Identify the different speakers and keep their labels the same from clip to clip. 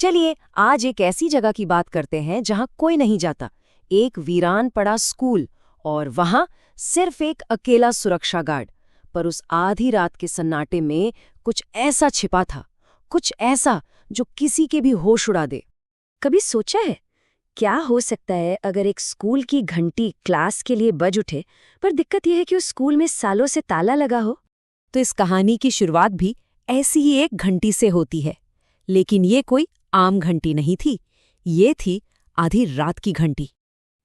Speaker 1: चलिए आज एक ऐसी जगह की बात करते हैं जहां कोई नहीं जाता। एक वीरान पड़ा स्कूल और वहां सिर्फ एक अकेला सुरक्षा गार्ड। पर उस आधी रात के सन्नाटे में कुछ ऐसा छिपा था, कुछ ऐसा जो किसी के भी होश उड़ा दे।
Speaker 2: कभी सोचा है क्या हो सकता है अगर एक स्कूल की घंटी क्लास के लिए बज उठे, पर दिक्कत यह है कि उस स्कूल में सालों से ताला लगा हो।
Speaker 1: तो इस कहानी की शुरुआत भी ऐसी ही एक घंटी से होती है, लेकिन ये कोई आम घंटी नहीं थी। ये थी आधी रात की घंटी।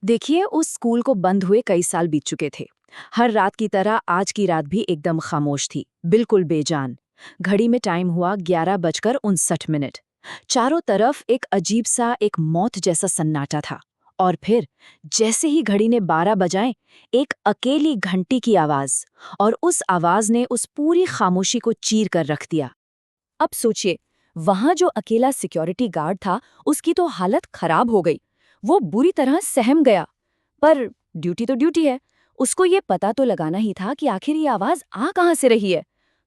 Speaker 2: देखिए, उस स्कूल को बंद हुए कई साल बीत चुके थे। हर रात की तरह आज की रात भी एकदम खामोश थी, बिल्कुल बेजान। घड़ी में टाइम हुआ 11:59। चारों तरफ एक अजीब सा, एक मौत जैसा सन्नाटा था। और फिर जैसे ही घड़ी ने 12 बजाए, एक अकेली घंटी की आवाज, और उस आवाज ने उस पूरी खामोशी को चीर कर रख दिया। अब सोचिए, वहां जो अकेला सिक्योरिटी गार्ड था, उसकी तो हालत खराब हो गई। वो बुरी तरह सहम गया। पर ड्यूटी तो ड्यूटी है, उसको ये पता तो लगाना ही था कि आखिर ये आवाज आ कहां से रही है।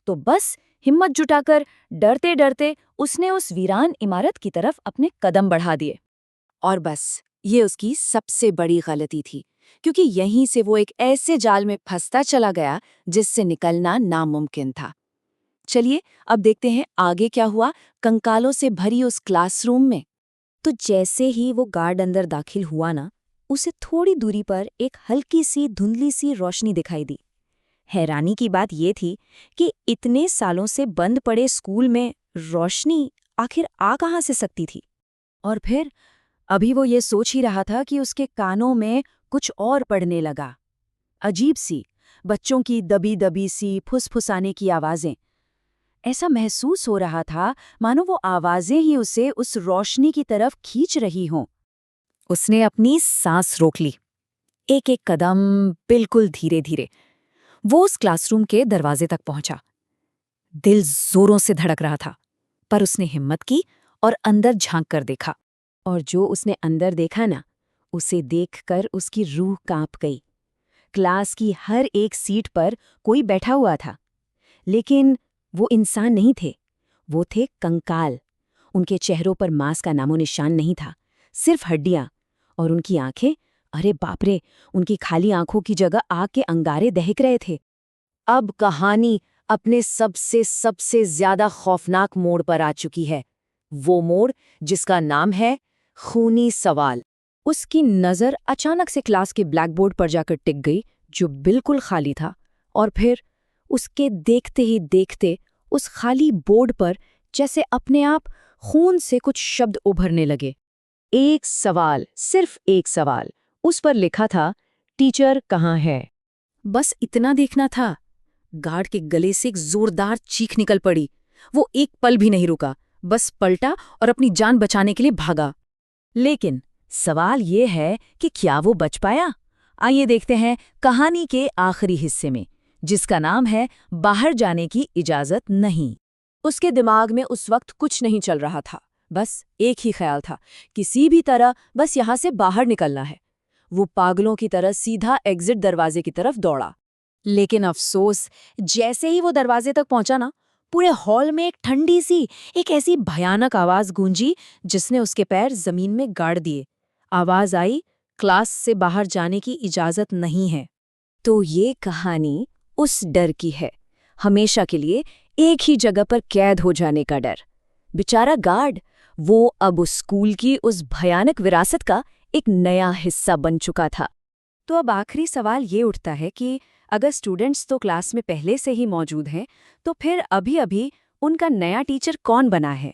Speaker 2: तो बस हिम्मत जुटाकर डरते डरते उसने उस वीरान इमारत की तरफ अपने कदम बढ़ा दिए। और बस ये उसकी सबसे बड़ी गलती थी, क्योंकि यहीं से वो एक ऐसे जाल में फंसता चला गया जिससे निकलना नामुमकिन था। चलिए अब देखते हैं आगे क्या हुआ कंकालों से भरी उस क्लासरूम में। तो जैसे ही वो गार्ड अंदर दाखिल हुआ ना, उसे थोड़ी दूरी पर एक हल्की सी धुंधली सी रोशनी दिखाई दी। हैरानी की बात ये थी कि इतने सालों से बंद पड़े स्कूल में रोशनी आखिर आ कहाँ से सकती थी। और फिर अभी वो ये सोच ही रहा था कि उसके कानों में कुछ और पड़ने लगा। अजीब सी, बच्चों की दबी दबी सी फुसफुसाने की आवाजें। ऐसा महसूस हो रहा था मानो वो आवाजें ही उसे उस रोशनी की तरफ खींच रही हों। उसने अपनी सांस रोक ली, एक एक कदम, बिल्कुल धीरे धीरे। वो उस क्लासरूम के दरवाजे तक पहुंचा। दिल जोरों से धड़क रहा था, पर उसने हिम्मत की और अंदर झांक कर देखा। और जो उसने अंदर देखा ना, उसे देखकर उसकी रूह कांप गई। क्लास की हर एक सीट पर कोई बैठा हुआ था, लेकिन वो इंसान नहीं थे, वो थे कंकाल। उनके चेहरों पर मांस का नामो निशान नहीं था, सिर्फ हड्डियां। और उनकी आंखें, अरे बाप रे, उनकी खाली आंखों की जगह आग के अंगारे दहक रहे थे। अब कहानी अपने सबसे सबसे ज्यादा खौफनाक मोड़ पर आ चुकी है। वो मोड़ जिसका नाम है खूनी सवाल। उसकी नजर अचानक से क्लास के ब्लैकबोर्ड पर जाकर टिक गई, जो बिल्कुल खाली था। और फिर उसके देखते ही देखते उस खाली बोर्ड पर जैसे अपने आप खून से कुछ शब्द उभरने लगे। एक सवाल, सिर्फ एक सवाल। उस पर लिखा था, टीचर कहाँ है। बस इतना देखना था। गार्ड के गले से एक जोरदार चीख निकल पड़ी। वो एक पल भी नहीं रुका, बस पलटा और अपनी जान बचाने के लिए भागा। लेकिन सवाल ये है कि क्या वो बच पाया? आइए देखते हैं कहानी के आखिरी हिस्से में, जिसका नाम है बाहर जाने की इजाजत नहीं। उसके दिमाग में उस वक्त कुछ नहीं चल रहा था, बस एक ही ख्याल था, किसी भी तरह बस यहाँ से बाहर निकलना है। वो पागलों की तरह सीधा एग्जिट दरवाजे की तरफ दौड़ा। लेकिन अफसोस, जैसे ही वो दरवाजे तक पहुंचा ना, पूरे हॉल में एक ठंडी सी, एक ऐसी भयानक आवाज गूंजी जिसने उसके पैर जमीन में गाड़ दिए। आवाज आई, क्लास से बाहर जाने की इजाजत नहीं है। तो ये कहानी उस डर की है, हमेशा के लिए एक ही जगह पर कैद हो जाने का डर। बेचारा गार्ड, वो अब उस स्कूल की उस भयानक विरासत का एक नया हिस्सा बन चुका था। तो अब आखिरी सवाल ये उठता है कि अगर स्टूडेंट्स तो क्लास में पहले से ही मौजूद हैं, तो फिर अभी-अभी उनका नया टीचर कौन बना है?